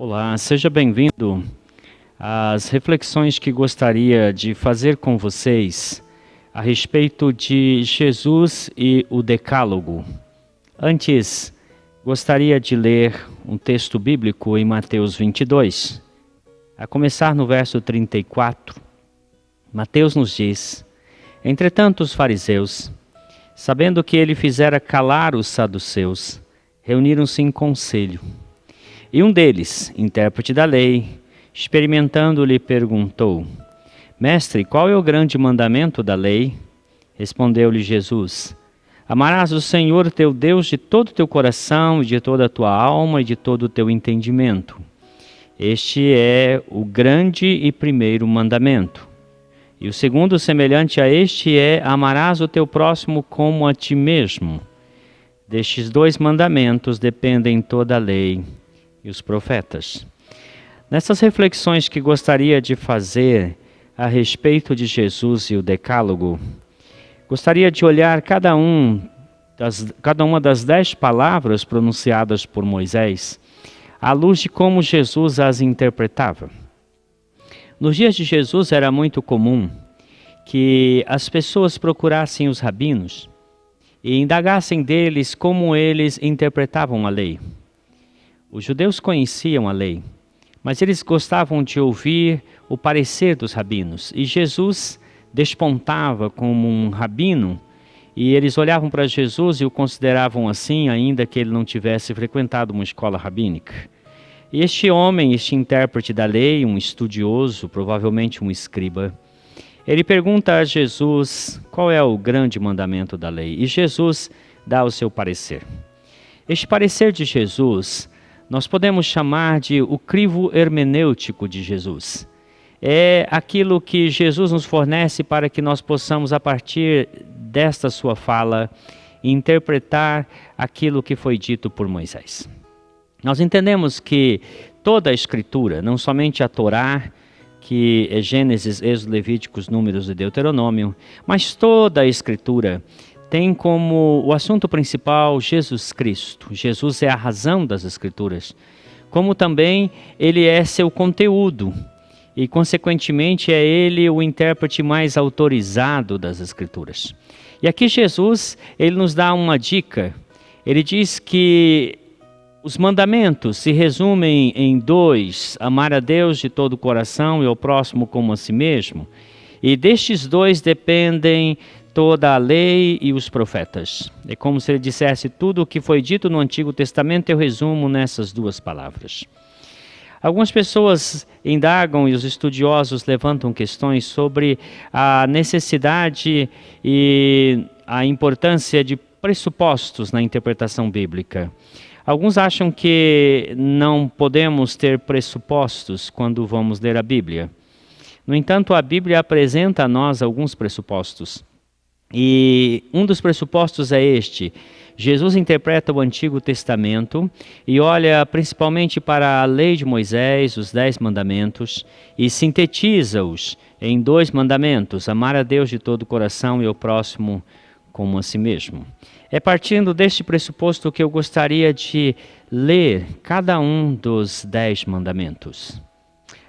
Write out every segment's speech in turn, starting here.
Olá, seja bem-vindo às reflexões que gostaria de fazer com vocês a respeito de Jesus e o Decálogo. Antes, gostaria de ler um texto bíblico em Mateus 22, a começar no verso 34. Mateus nos diz: Entretanto, os fariseus, sabendo que ele fizera calar os saduceus, reuniram-se em conselho. E um deles, intérprete da lei, experimentando-lhe, perguntou: Mestre, qual é o grande mandamento da lei? Respondeu-lhe Jesus: Amarás o Senhor teu Deus de todo o teu coração, e de toda a tua alma e de todo o teu entendimento. Este é o grande e primeiro mandamento. E o segundo, semelhante a este, é: amarás o teu próximo como a ti mesmo. Destes dois mandamentos dependem toda a lei e os profetas. Nessas reflexões que gostaria de fazer a respeito de Jesus e o Decálogo, gostaria de olhar cada uma das 10 palavras pronunciadas por Moisés à luz de como Jesus as interpretava. Nos dias de Jesus era muito comum que as pessoas procurassem os rabinos e indagassem deles como eles interpretavam a lei. Os judeus conheciam a lei, mas eles gostavam de ouvir o parecer dos rabinos. E Jesus despontava como um rabino, e eles olhavam para Jesus e o consideravam assim, ainda que ele não tivesse frequentado uma escola rabínica. E este homem, este intérprete da lei, um estudioso, provavelmente um escriba, ele pergunta a Jesus qual é o grande mandamento da lei. E Jesus dá o seu parecer. Este parecer de Jesus nós podemos chamar de o crivo hermenêutico de Jesus. É aquilo que Jesus nos fornece para que nós possamos, a partir desta sua fala, interpretar aquilo que foi dito por Moisés. Nós entendemos que toda a Escritura, não somente a Torá, que é Gênesis, Êxodo, Levíticos, Números e Deuteronômio, mas toda a Escritura tem como o assunto principal Jesus Cristo. Jesus é a razão das Escrituras, como também ele é seu conteúdo e, consequentemente, é ele o intérprete mais autorizado das Escrituras. E aqui Jesus, ele nos dá uma dica. Ele diz que os mandamentos se resumem em 2: amar a Deus de todo o coração e ao próximo como a si mesmo. E destes 2 dependem toda a lei e os profetas. É como se ele dissesse: tudo o que foi dito no Antigo Testamento eu resumo nessas 2 palavras. Algumas pessoas indagam e os estudiosos levantam questões sobre a necessidade e a importância de pressupostos na interpretação bíblica. Alguns acham que não podemos ter pressupostos quando vamos ler a Bíblia. No entanto, a Bíblia apresenta a nós alguns pressupostos. E um dos pressupostos é este: Jesus interpreta o Antigo Testamento e olha principalmente para a lei de Moisés, os 10 mandamentos, e sintetiza-os em 2 mandamentos: amar a Deus de todo o coração e ao próximo como a si mesmo. É partindo deste pressuposto que eu gostaria de ler cada um dos 10 mandamentos.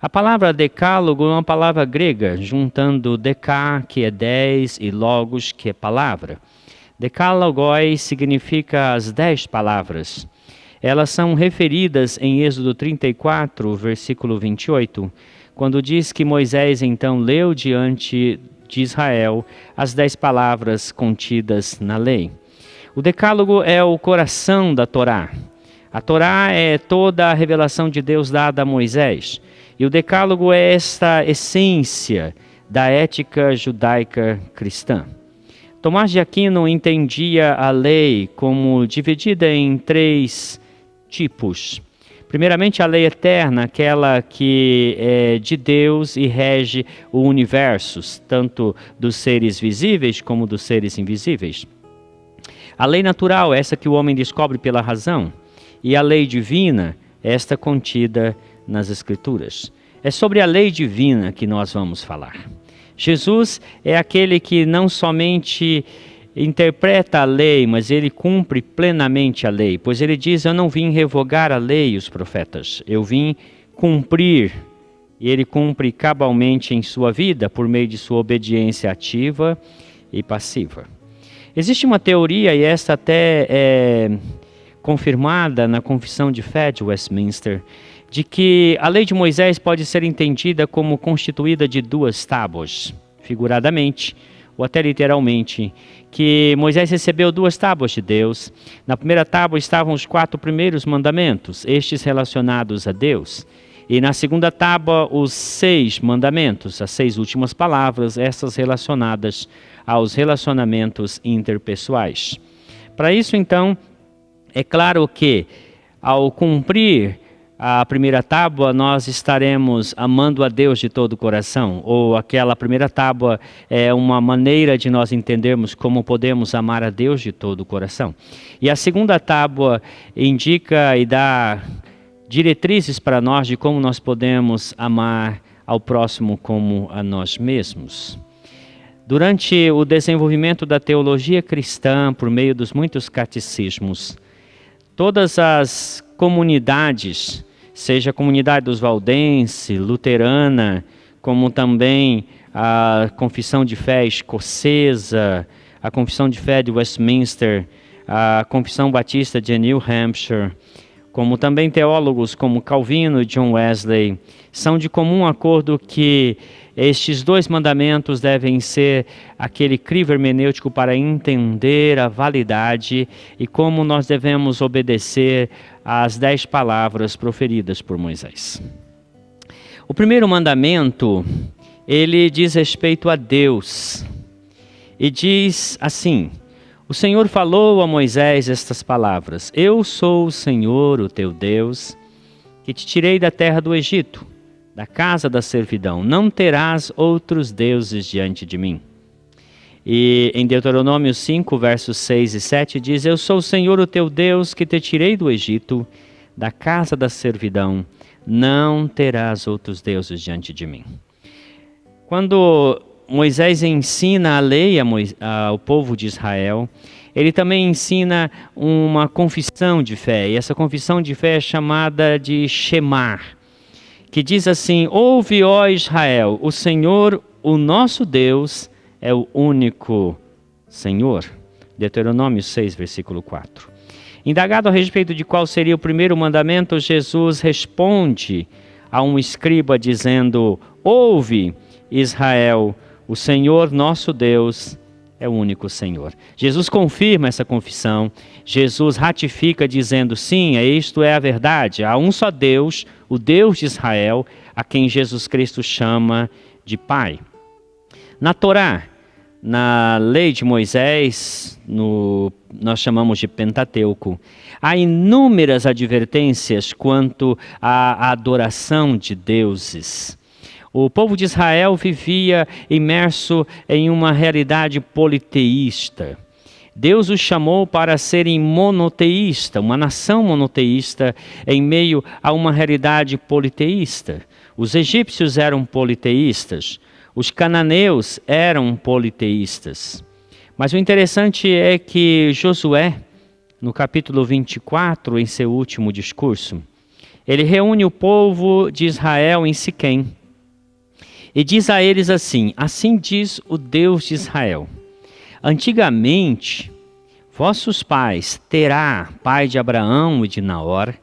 A palavra decálogo é uma palavra grega, juntando deká, que é 10, e logos, que é palavra. Decalogoi significa as 10 palavras. Elas são referidas em Êxodo 34, versículo 28, quando diz que Moisés então leu diante de Israel as 10 palavras contidas na lei. O decálogo é o coração da Torá. A Torá é toda a revelação de Deus dada a Moisés. E o decálogo é esta essência da ética judaica cristã. Tomás de Aquino entendia a lei como dividida em 3 tipos. Primeiramente, a lei eterna, aquela que é de Deus e rege o universo, tanto dos seres visíveis como dos seres invisíveis. A lei natural, essa que o homem descobre pela razão. E a lei divina, esta contida nas Escrituras. É sobre a lei divina que nós vamos falar. Jesus é aquele que não somente interpreta a lei, mas ele cumpre plenamente a lei, pois ele diz: eu não vim revogar a lei e os profetas, eu vim cumprir. E ele cumpre cabalmente em sua vida por meio de sua obediência ativa e passiva. Existe uma teoria, e esta até é confirmada na Confissão de Fé de Westminster, de que a lei de Moisés pode ser entendida como constituída de 2 tábuas, figuradamente ou até literalmente, que Moisés recebeu 2 tábuas de Deus. Na primeira tábua estavam os 4 primeiros mandamentos, estes relacionados a Deus. E na segunda tábua, os 6 mandamentos, as 6 últimas palavras, essas relacionadas aos relacionamentos interpessoais. Para isso, então, é claro que, ao cumprir a primeira tábua, nós estaremos amando a Deus de todo o coração. Ou aquela primeira tábua é uma maneira de nós entendermos como podemos amar a Deus de todo o coração. E a segunda tábua indica e dá diretrizes para nós de como nós podemos amar ao próximo como a nós mesmos. Durante o desenvolvimento da teologia cristã, por meio dos muitos catecismos, todas as comunidades, seja a comunidade dos valdense, luterana, como também a Confissão de Fé escocesa, a Confissão de Fé de Westminster, a Confissão Batista de New Hampshire, como também teólogos como Calvino e John Wesley, são de comum acordo que estes 2 mandamentos devem ser aquele crivo hermenêutico para entender a validade e como nós devemos obedecer às 10 palavras proferidas por Moisés. O primeiro mandamento, ele diz respeito a Deus e diz assim: o Senhor falou a Moisés estas palavras: eu sou o Senhor, o teu Deus, que te tirei da terra do Egito, da casa da servidão. Não terás outros deuses diante de mim. E em Deuteronômio 5, versos 6 e 7 diz: eu sou o Senhor, o teu Deus, que te tirei do Egito, da casa da servidão. Não terás outros deuses diante de mim. Quando Moisés ensina a lei ao povo de Israel, ele também ensina uma confissão de fé, e essa confissão de fé é chamada de Shema, que diz assim: ouve, ó Israel, o Senhor, o nosso Deus, é o único Senhor. Deuteronômio 6, versículo 4. Indagado a respeito de qual seria o primeiro mandamento, Jesus responde a um escriba dizendo: ouve, Israel, o Senhor nosso Deus é o único Senhor. Jesus confirma essa confissão, Jesus ratifica dizendo: sim, isto é a verdade, há um só Deus, o Deus de Israel, a quem Jesus Cristo chama de Pai. Na Torá, na lei de Moisés, nós chamamos de Pentateuco, há inúmeras advertências quanto à adoração de deuses. O povo de Israel vivia imerso em uma realidade politeísta. Deus os chamou para serem monoteísta, uma nação monoteísta em meio a uma realidade politeísta. Os egípcios eram politeístas, os cananeus eram politeístas. Mas o interessante é que Josué, no capítulo 24, em seu último discurso, ele reúne o povo de Israel em Siquém. E diz a eles assim: assim diz o Deus de Israel: antigamente, vossos pais, Terá, pai de Abraão e de Naor,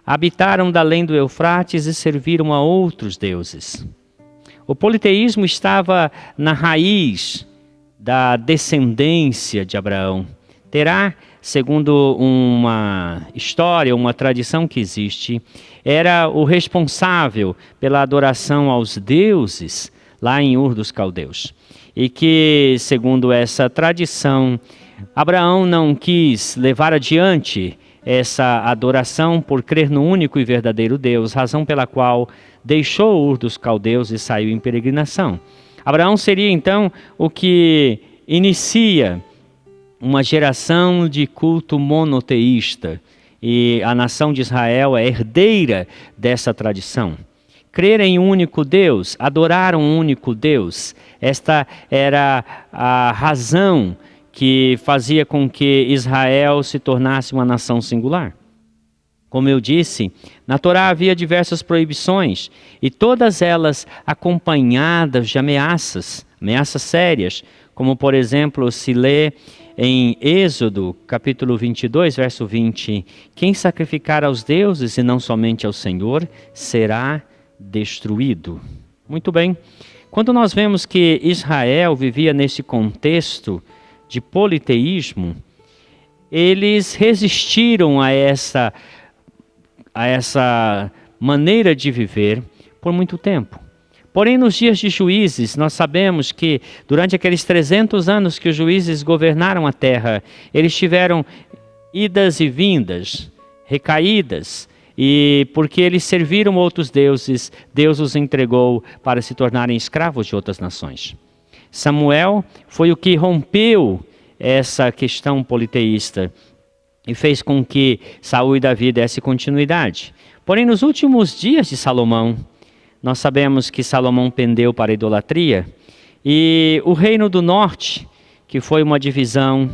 habitaram da além do Eufrates e serviram a outros deuses. O politeísmo estava na raiz da descendência de Abraão. Terá, segundo uma história, uma tradição que existe, era o responsável pela adoração aos deuses lá em Ur dos Caldeus. E que, segundo essa tradição, Abraão não quis levar adiante essa adoração por crer no único e verdadeiro Deus, razão pela qual deixou Ur dos Caldeus e saiu em peregrinação. Abraão seria então o que inicia uma geração de culto monoteísta, e a nação de Israel é herdeira dessa tradição. Crer em um único Deus, adorar um único Deus, esta era a razão que fazia com que Israel se tornasse uma nação singular. Como eu disse, na Torá havia diversas proibições, e todas elas acompanhadas de ameaças sérias, como por exemplo se lê em Êxodo, capítulo 22, verso 20, quem sacrificar aos deuses e não somente ao Senhor, será destruído. Muito bem, quando nós vemos que Israel vivia nesse contexto de politeísmo, eles resistiram a essa maneira de viver por muito tempo. Porém, nos dias de Juízes, nós sabemos que durante aqueles 300 anos que os juízes governaram a terra, eles tiveram idas e vindas, recaídas, e porque eles serviram outros deuses, Deus os entregou para se tornarem escravos de outras nações. Samuel foi o que rompeu essa questão politeísta e fez com que Saul e Davi dessem continuidade. Porém, nos últimos dias de Salomão, nós sabemos que Salomão pendeu para a idolatria, e o reino do norte, que foi uma divisão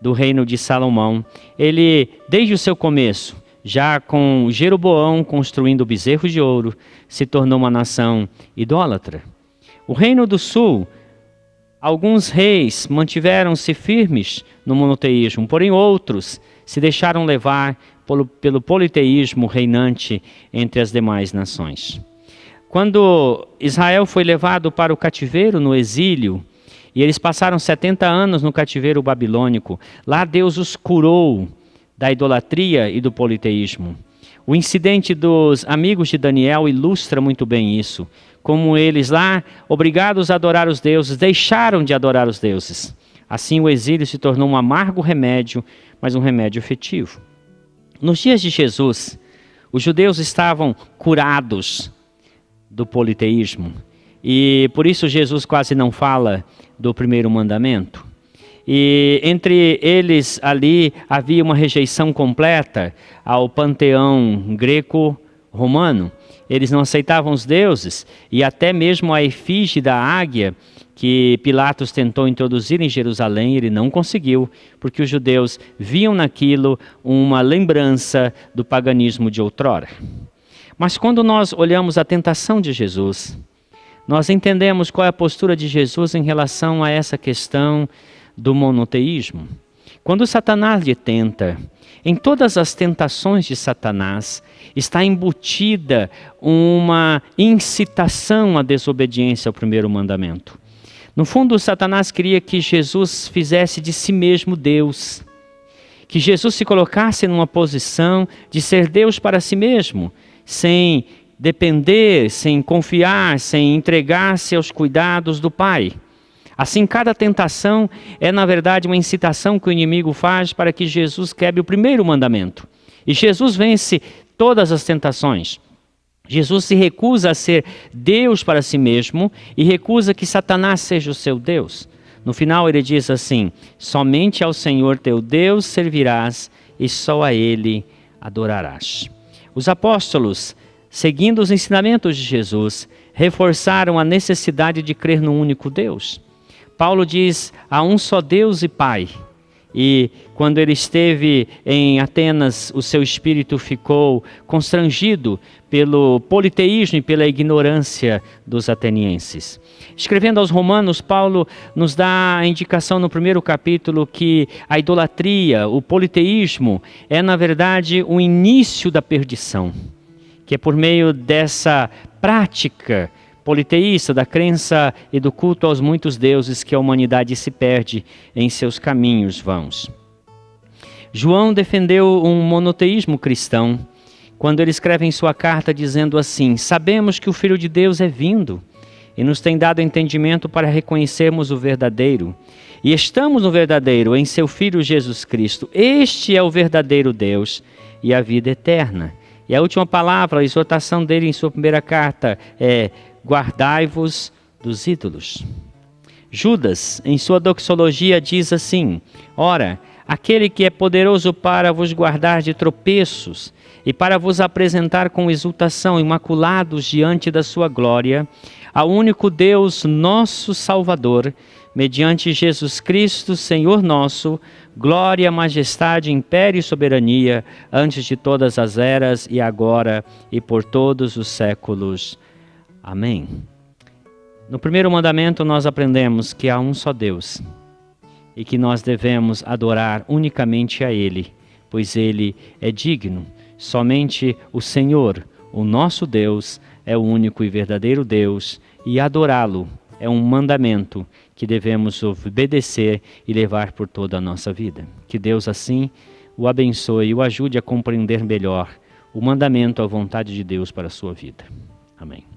do reino de Salomão, ele, desde o seu começo, já com Jeroboão construindo bezerros de ouro, se tornou uma nação idólatra. O reino do sul, alguns reis mantiveram-se firmes no monoteísmo, porém outros se deixaram levar pelo politeísmo reinante entre as demais nações. Quando Israel foi levado para o cativeiro no exílio, e eles passaram 70 anos no cativeiro babilônico, lá Deus os curou da idolatria e do politeísmo. O incidente dos amigos de Daniel ilustra muito bem isso, como eles lá, obrigados a adorar os deuses, deixaram de adorar os deuses. Assim o exílio se tornou um amargo remédio, mas um remédio efetivo. Nos dias de Jesus, os judeus estavam curados do politeísmo, e por isso Jesus quase não fala do primeiro mandamento. E entre eles ali havia uma rejeição completa ao panteão greco-romano. Eles não aceitavam os deuses, e até mesmo a efígie da águia que Pilatos tentou introduzir em Jerusalém, ele não conseguiu, porque os judeus viam naquilo uma lembrança do paganismo de outrora. Mas quando nós olhamos a tentação de Jesus, nós entendemos qual é a postura de Jesus em relação a essa questão do monoteísmo. Quando Satanás lhe tenta, em todas as tentações de Satanás está embutida uma incitação à desobediência ao primeiro mandamento. No fundo, Satanás queria que Jesus fizesse de si mesmo Deus, que Jesus se colocasse numa posição de ser Deus para si mesmo, sem depender, sem confiar, sem entregar-se aos cuidados do Pai. Assim, cada tentação é, na verdade, uma incitação que o inimigo faz para que Jesus quebre o primeiro mandamento. E Jesus vence todas as tentações. Jesus se recusa a ser Deus para si mesmo e recusa que Satanás seja o seu Deus. No final ele diz assim: somente ao Senhor teu Deus servirás e só a Ele adorarás. Os apóstolos, seguindo os ensinamentos de Jesus, reforçaram a necessidade de crer no único Deus. Paulo diz: há um só Deus e Pai. E quando ele esteve em Atenas, o seu espírito ficou constrangido pelo politeísmo e pela ignorância dos atenienses. Escrevendo aos Romanos, Paulo nos dá a indicação no primeiro capítulo que a idolatria, o politeísmo, é na verdade o início da perdição, que é por meio dessa prática politeísta, da crença e do culto aos muitos deuses, que a humanidade se perde em seus caminhos vãos. João defendeu um monoteísmo cristão quando ele escreve em sua carta dizendo assim: sabemos que o Filho de Deus é vindo e nos tem dado entendimento para reconhecermos o verdadeiro. E estamos no verdadeiro, em seu Filho Jesus Cristo. Este é o verdadeiro Deus e a vida eterna. E a última palavra, a exortação dele em sua primeira carta é: guardai-vos dos ídolos. Judas, em sua doxologia, diz assim: ora, aquele que é poderoso para vos guardar de tropeços e para vos apresentar com exultação, imaculados diante da sua glória, ao único Deus, nosso Salvador, mediante Jesus Cristo, Senhor nosso, glória, majestade, império e soberania, antes de todas as eras e agora e por todos os séculos. Amém. No primeiro mandamento nós aprendemos que há um só Deus e que nós devemos adorar unicamente a Ele, pois Ele é digno. Somente o Senhor, o nosso Deus, é o único e verdadeiro Deus, e adorá-lo é um mandamento que devemos obedecer e levar por toda a nossa vida. Que Deus assim o abençoe e o ajude a compreender melhor o mandamento, a vontade de Deus para a sua vida. Amém.